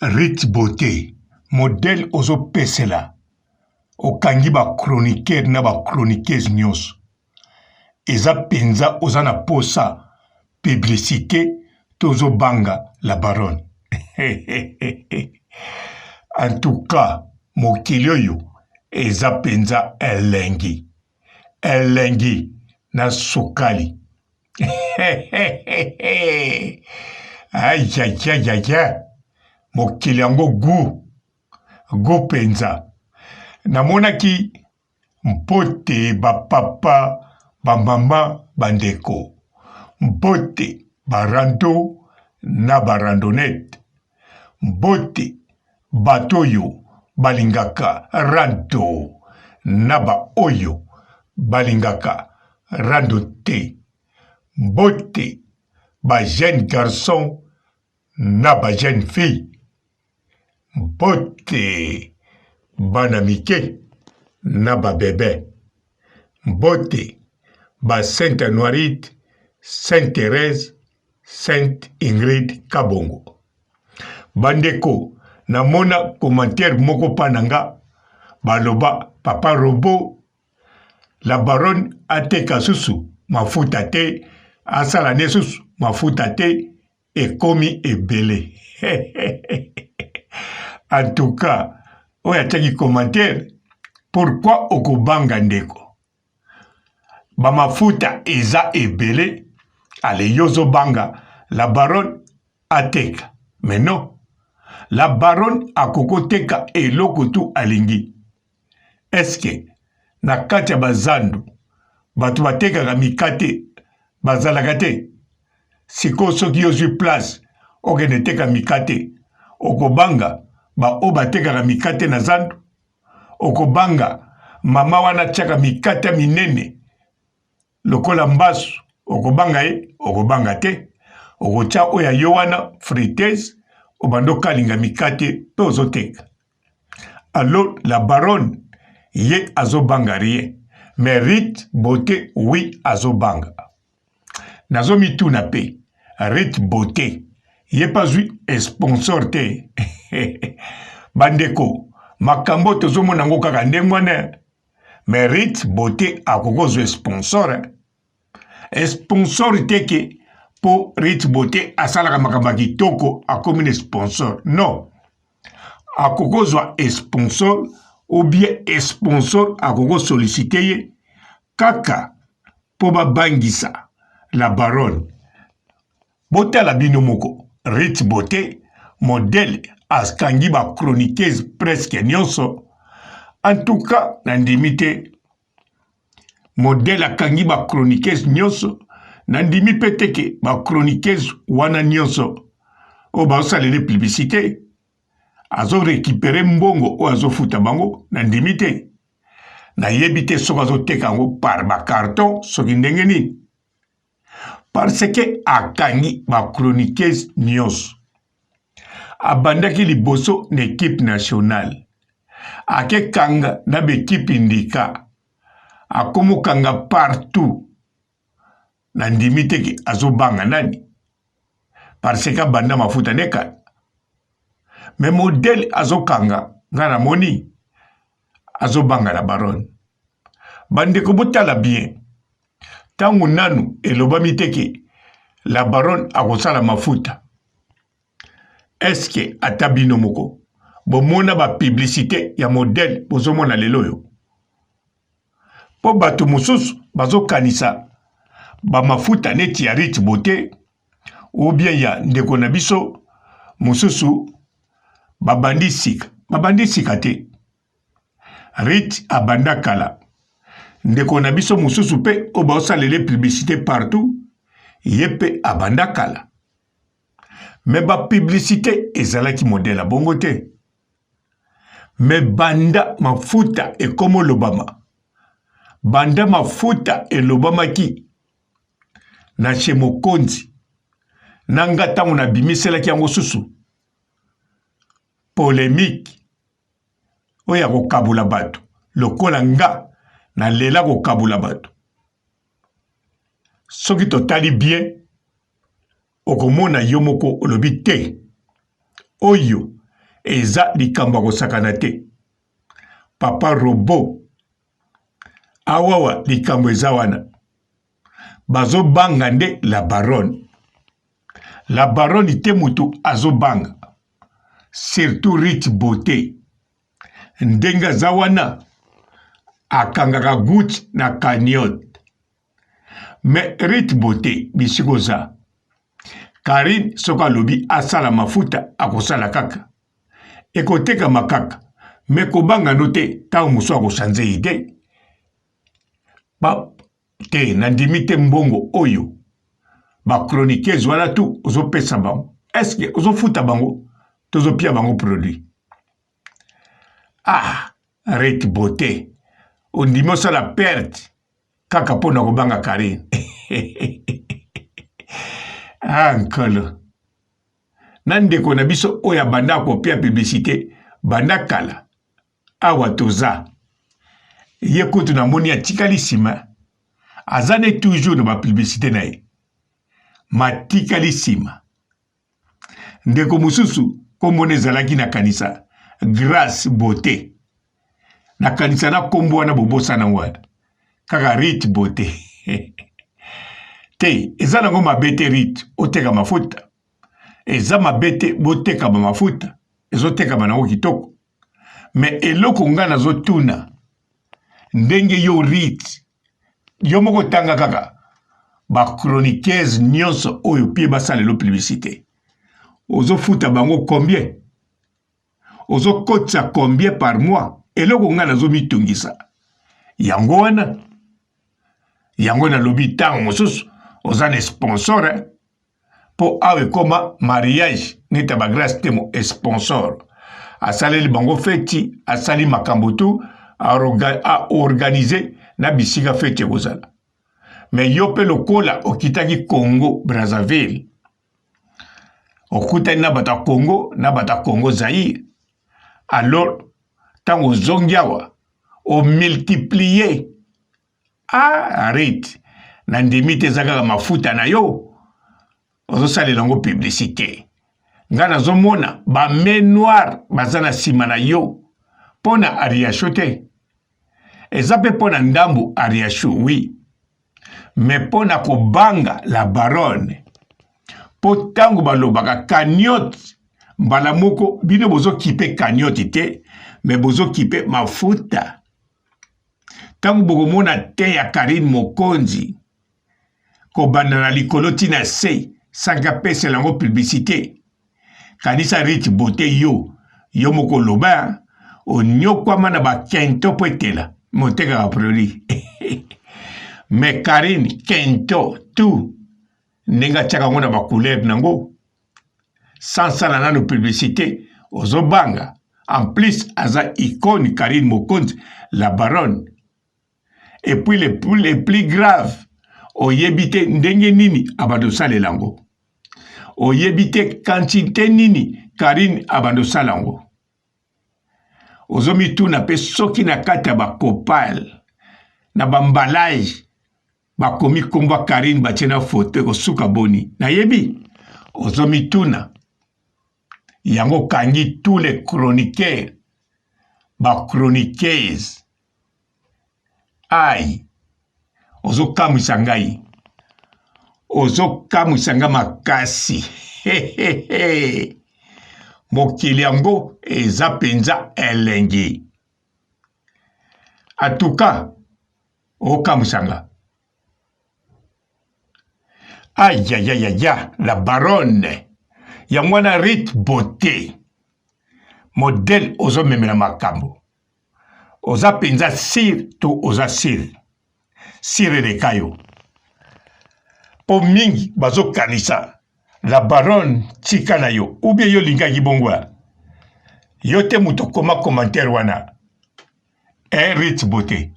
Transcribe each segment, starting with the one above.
Rite Beauté, modèle ozo pesela, okangi ba chroniqueur na ba chroniqueuse nyonso. Eza penza oza na posa publicité tozo banga la baronne. En tout cas, mokili oyo eza penza elengi. Elengi na sukali. Aïe aïe aïe aïe aïe. Mokili yango gu penza. Namonaki mpote bapapa bamama bandeko. Mpote barando na barandonnette. Mpote batoyo balingaka rando na ba oyo balingaka rando te. Mpote ba jeune garçon na ba jeune fille. Mbote bana mike na ba bébé. Mbote ba Sainte Noirite, Sainte Thérèse, Sainte Ingrid Kabongo. Bandeko namona commentaire moko pananga baloba papa Robo la baronne ateka susu mafuta te asala ne susu mafuta te ekomi ebele. En tout cas, oya teki commentaire, pourquoi okobanga ndeko? Ba mafuta eza ebele, ale yozo banga, la baronne ateka. Mais non, la baronne akoko teka eloko tu alingi. Est-ce que, na kati ya bazandu, batu batekaka mikate, bazalaka te? Siko soki yozwi place, okende teka mikate, okobanga, ba o batekaka mikate na zandu, okobanga mama wana tiaka mikate minene lokola mbasu, okobanga ye, okobanga te, okotia oya yo wana friteuse, obando kalinga mikate pe ozoteka. Alors la baronne ye azobanga rien, mais Rite Beauté oui azobanga. Nazo mituna pe, Rite Beauté ye pas zui sponsor te. Bandeko, makambo tozomona ngo kaka ndengwana, mais Rite Beauté akokozwe sponsor. Sponsor teke po Rite Beauté asalaka makambo kitoko akomi sponsor. Non. Akokozwa sponsor ou bien sponsor akoko sollicite ye kaka po babangisa la baronne. Botala bino moko. Rite Beauté, modèle askangi ba chroniqueuse presque nyonso. En tout cas, nandimi te modèle akangi ba chroniqueuse nyonso. Nandimi peteke ba chroniqueuse wana nyonso. O ba osalele publicité. Azo récupérer mbongo o azo futa bango. Nandimi te. Na yebite soko azo tekango par ba carton soki ndenge nini. Parce que akangi ba chroniqueuse nyonso. Abandaki liboso n'équipe nationale. Ake kanga na l'équipe indika. Akomo kanga partout. Nandimi teki azobanga nani. Parce que banda mafuta neka. Mais modèle azokanga ngana moni. Azobanga la baronne. Bande kobotala bien. Tangu nanu elobami teki la baronne akosala mafuta. Est-ce que atabino moko bomona ba publicité ya modèle bozomona lelo yo po bato mususu bazokanisa ba mafuta neti ya Rite Beauté ou bien ya ndeko na biso mususu babandi sika te. Rite abanda kala ndeko na biso mususu pe o baosalele publicité partout yepe abanda kala. Mais ba publicité ezalaki modèle bongo te. Mais banda mafuta e komo lobama. Banda mafuta e lobama ki. Na chez mokonzi. Nanga tango na bimisela ki yango susu. Polémique. Oya ko kabula bato. Lokola nga na lela ko kabula bato. Soki totali bien. Okomona yomoko olobi te. Oyo eza likambo kosakana te. Papa Robo awawa likambo eza wana. Bazo banga nde la baronne. La baronne ite mutu azo banga. Surtout Rich Beauté. Ndenga za wana akangaka Gucci na cagnotte. Mais Rich Beauté bisikoza. Karine soka lobi asala mafuta akosala kaka. Ekoteka makaka. Me kobanga note tao muso akoshanze ide. Ba te nandimi te mbongo oyo. Ba chroniqueuse wana tu ozo pesa bango. Est-ce que ozo futa bango tozo pia bango produit. Ah, Rich Beauté. Ondimo sa la perte. Kaka pona kobanga Karine. Ah, nkolo. Nandeko na biso oya banda kopia publicité banda kala. Awa toza. Ye kutu na moni atikali sima. Azane toujours na ba publicité na ye. Matikali sima. Ndeko mususu kombone zalaki na kanisa. Grâce Beauté. Na kanisa na kombo wana bobosa na wana. Kaka Rich Beauté. Te, eza nango mabete Rich, oteka mafuta. Eza mabete boteka ba mafuta. Ezoteka banango kitoko. Me eloko nga nazotuna. Ndenge yo Rich. Yo moko tanga kaka. Ba chroniqueuse nyonso oyo pie basalelo publicité. Ozo futa bango combien? Ozo kotsa combien par mois? Eloko nga nazo mitungisa. Yango wana. Yango na lobi tango mosusu. Ozane sponsor po awe koma mariage neta ba grâce temo sponsor. Asali bango feti, asali makambutu, a organiser na bisika feti kozala. Mais yope lokola okitaki Congo Brazzaville. Okutani na bata Congo Zaïre. Alors tango zongiawa o multiplier. Ah, arrête. Nandimite zaka mafuta na yo. Ozo sali lango publicité. Nga nazomona ba main noire bazana sima na yo. Pona ariasho te. Ezape pona ndambu ariasho, oui. Mais pona kobanga la baronne. Po tango balobaka cagnotte. Mbala moko bino bozo kipe cagnotte te. Mais bozo kipe mafuta. Tango bogomona te ya Karine Mokonzi. Kobanda na likolo tina se. Sanga pese lango publicité. Kanisa Rich Beauté yo. Yo moko loba. Onyokwa mana ba kento poetela. Moteka ka produit. Mais Karine kento tout. Nenga tchaka ngona ba couleur nango. Sans ça nano publicité. Ozobanga. En plus, aza icône Karine Mokonzi, la baronne. Et puis les plus graves. Oyebite ndenge nini abando sale lango. Oyebite quantité nini Karine abando salango. Ozomi tu na pe soki na kata ba copal na bambalage bakomi komba Karine batiena photo ko suka boni. Na yebi ozomi tu na yango kangi tous les chroniqueurs ba chroniqueuses. Aïe. Ozo kamwisa ngai. Ozo kamwisa nga makasi. Mokili yango eza penza elengi. En tout cas, o kamwisa nga. Aïe, aïe, aïe, aïe, la baronne. Ya mwana Rich Beauté. Modèle ozo memela makambo. Oza penza sir to oza sir. Sire de kayo. Po mingi bazo kanisa. La baronne tika na yo. Oubien yo linga gibongwa. Yo te muto koma commentaire wana. Rich Beauté.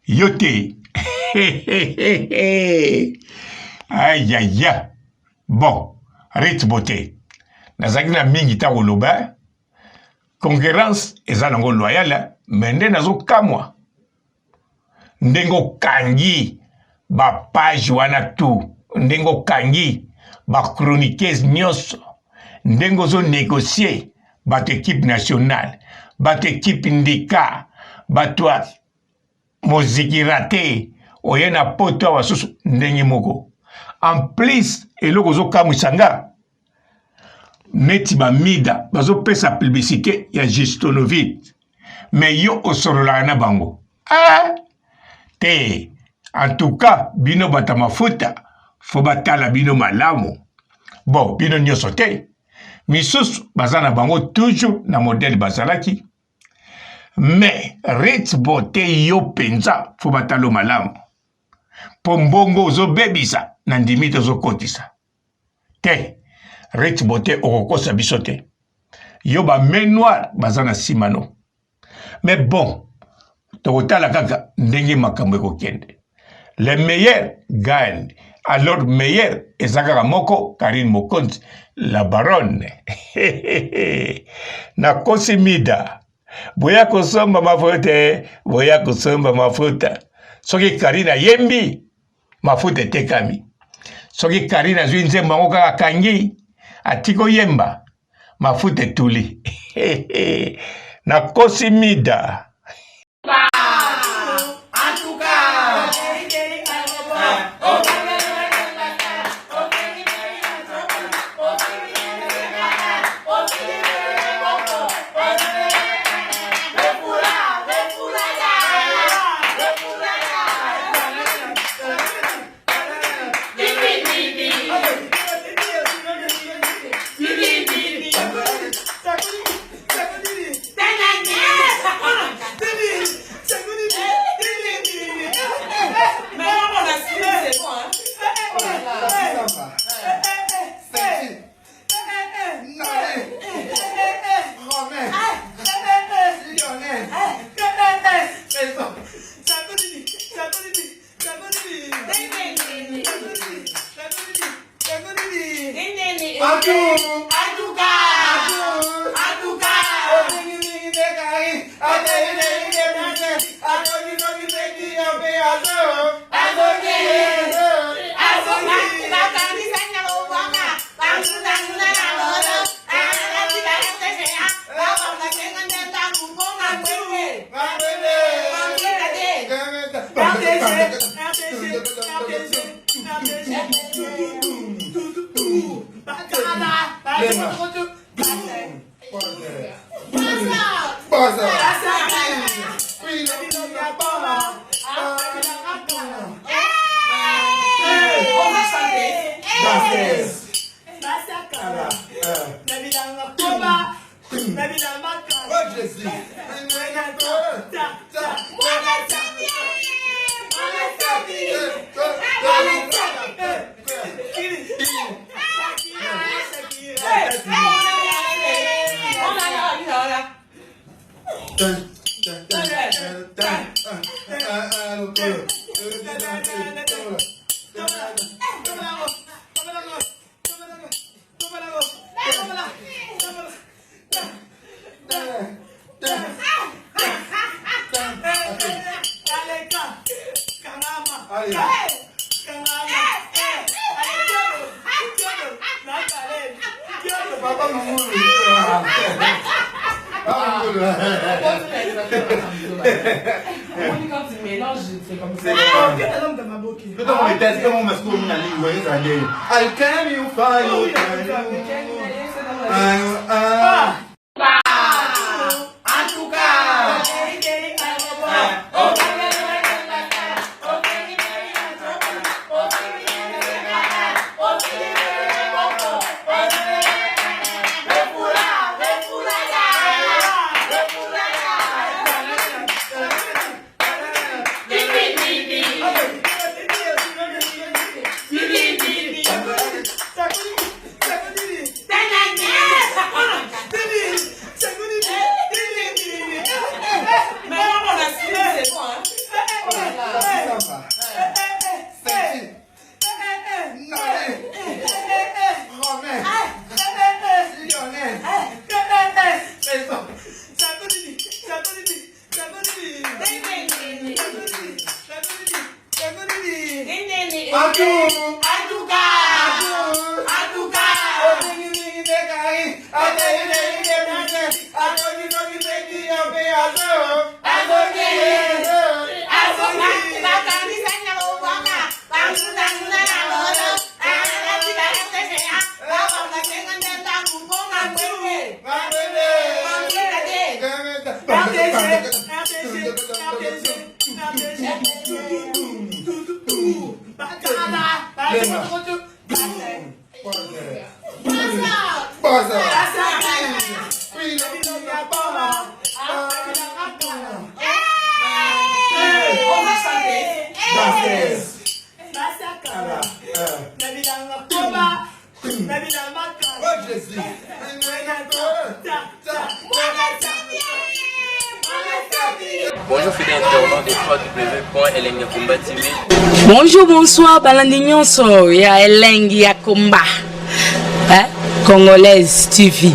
Yo te. Aïe aïe aïe. Bon. Rich Beauté. Nazaki na mingi ta woloba. Concurrence eza nango loyale. Mende nazo kamwa. Ndengo kangi ba page wana tu. Ndengo kangi ba chroniqueuse nyonso. ndenge ozo négocier bato équipe nationale bato équipe ndika bato ya mozikira te oye na poto awa susu ndenge moko en plus eloko ozokamwisa nga neti bamida bazopesa publicité ya Justonovit mais yo osololaka na bango te en tout cas bino bata mafuta fo batala bino malamu bon bino nyonso te misusu baza na bango toujours na modèle bazalaki mais Rich Beauté yo penza fo batalo malamu po mbongo ozobebisa na ndimi tozokotisa te Rich Beauté okokosa biso te yo ba main noire baza na simano mais bon tokotala kaka ndenge makambo ekokende le meilleur gagne alors meilleur ezakaka moko Karine Mokonzi la baronne na kosimida boya kosomba mafuta boya kosomba mafuta soki Karine ayembi mafuta etekami soki Karine azwi nzembo yango kaka kangi atiko yemba mafuta etuli na kosimida Bonjour fidèles internautes de www.elengiakomba TV. Bonjour, bonsoir, balandignon so ya Elengi ya Komba, Congolaise TV.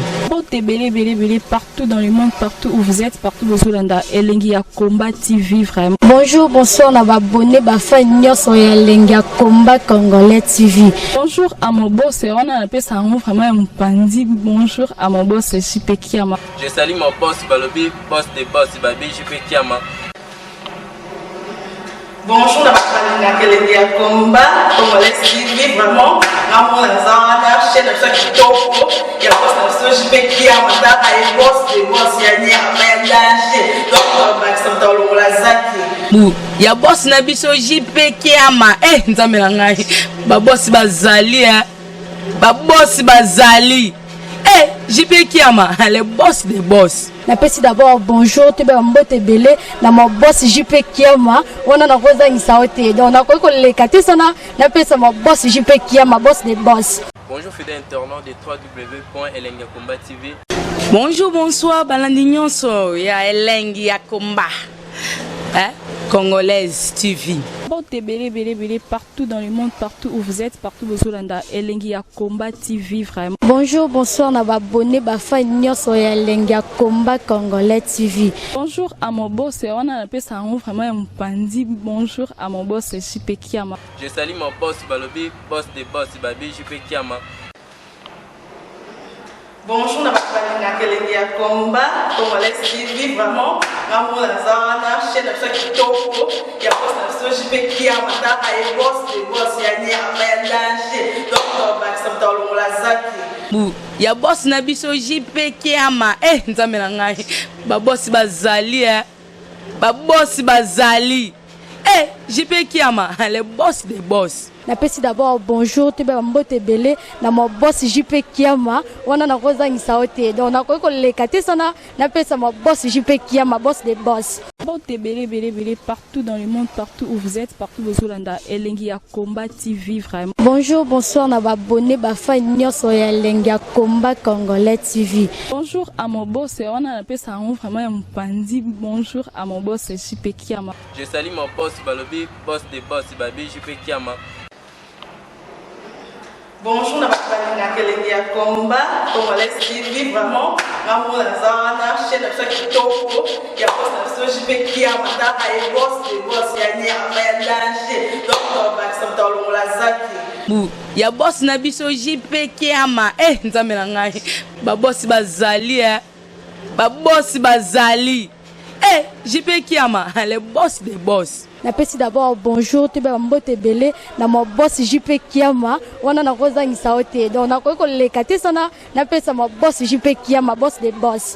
Belé partout dans le monde, partout où vous êtes, partout où vous êtes, Elengi ya Komba TV vraiment. Bonjour, bonsoir, on a abonné bafa nyonso ya Elengi ya Komba Congolais TV. Bonjour à mon boss, on a appelé ça vraiment un pandi. Bonjour à mon boss, JP Kiama. Je salue mon boss Balobi, boss des boss Babi, JP Kiama. Bonjour, la Elengi ya Komba Congolais TV vraiment. Ramon Lazana, chaîne de ça qui topo, il y a boss de JP Kiama, et boss des boss, il y a un danger. Donc, Maxime Lazaki. Il y a boss na biso JP Kiama. Nzambe na ngai. Ba boss bazali ba boss bazali. JP Kiama, le boss des boss. Napesi d'abord bonjour, tu peux mbote belé na mon boss JP Kiama. On a na rosa ngisaote. Donc na ko le katisana, napesi mon boss JP Kiama, boss des boss. Bonjour fidèles internautes de www.elengiakomba TV. Bonjour, bonsoir, balandignon so ya Elengi ya Komba, Congolaise TV. Belé partout dans le monde, partout où vous êtes, partout où vous êtes, Elengi ya Komba TV vraiment. Bonjour, bonsoir, on a abonné bafa nyonso ya Elengi ya Komba Congolais TV. Bonjour à mon boss, on a appelé ça vraiment un pandi. Bonjour à mon boss, JP Kiama. Je salue mon boss Balobi, boss des boss Babi, JP Kiama. Bonjour, la Elengi ya Komba Congolais TV vraiment. Ramon Lazana, chaîne de ça qui topo, il y a boss de JP Kiama, et boss des boss, il y a un danger. Donc, Maxime Lazaki. Il y a boss na biso JP Kiama. Nzambe na ngai. Ba boss bazali ba boss bazali. JP Kiama, le boss des boss. Napesi d'abord bonjour, tu peux mbote belé na mon boss JP Kiama. On a na rosa ngisaote. Donc na ko le katisana, napesi mon boss JP Kiama, boss des boss. Belé partout dans le monde, partout où vous êtes, partout où vous êtes, Elengi ya Komba TV vraiment. Bonjour, bonsoir, on a abonné bafa nyonso ya Elengi ya Komba Congolais TV. Bonjour à mon boss, on a appelé ça vraiment un pandi. Bonjour à mon boss, JP Kiama. Je salue mon boss Balobi, boss des boss Babi, JP Kiama. Bonjour, la Elengi ya Komba Congolais TV vraiment. Ramon Lazana, chaîne de ça qui topo, il y a boss de JP Kiama, et boss des boss, il y a un danger. Donc, Maxime Lazaki. Il y a boss na biso JP Kiama. Nzambe na ngai. Ba boss bazali ba boss bazali. JP Kiama, le boss des boss. Napesi d'abord bonjour, tu peux mbote belé na mon boss JP Kiama. On a na rosa ngisaote. Donc na ko le katisana, napesi mon boss JP Kiama, boss des boss.